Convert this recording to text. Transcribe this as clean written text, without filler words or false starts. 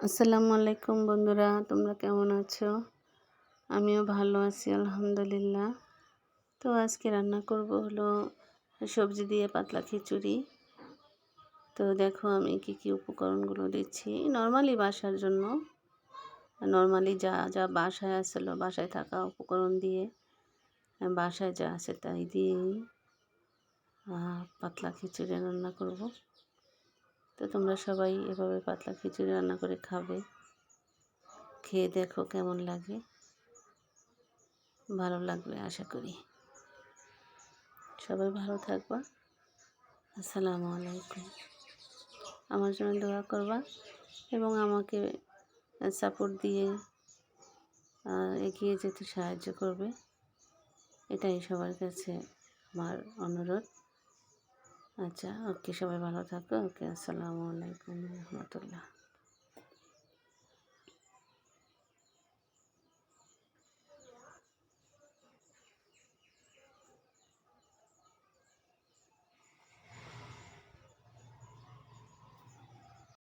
আসসালামু আলাইকুম বন্ধুরা, তোমরা কেমন আছো? আমিও ভালো আছি আলহামদুলিল্লাহ। তো আজকে রান্না করব হলো সবজি দিয়ে পাতলা খিচুড়ি। তো দেখো আমি কি উপকরণগুলো দিচ্ছি নরমালি বাসার জন্য। নরমালি যা যা বাসায় আসলো বাসায় থাকা উপকরণ দিয়ে বাসায় যা আছে তাই দিয়েই পাতলা খিচুড়ি রান্না করব। তো তোমরা সবাই এভাবে পাতলা খিচুড়ি রান্না করে খাবে। খেয়ে দেখো কেমন লাগে, ভালো লাগবে আশা করি। সবাই ভালো থাকবা। আসসালামু আলাইকুম। আমার জন্য দোয়া করবা এবং আমাকে সাপোর্ট দিয়ে এগিয়ে যেতে সাহায্য করবে, এটাই সবার কাছে আমার অনুরোধ। আচ্ছা, ওকে, সবাই ভালো থাকো। ওকে, আসসালামু আলাইকুম রহমতুল্লাহ।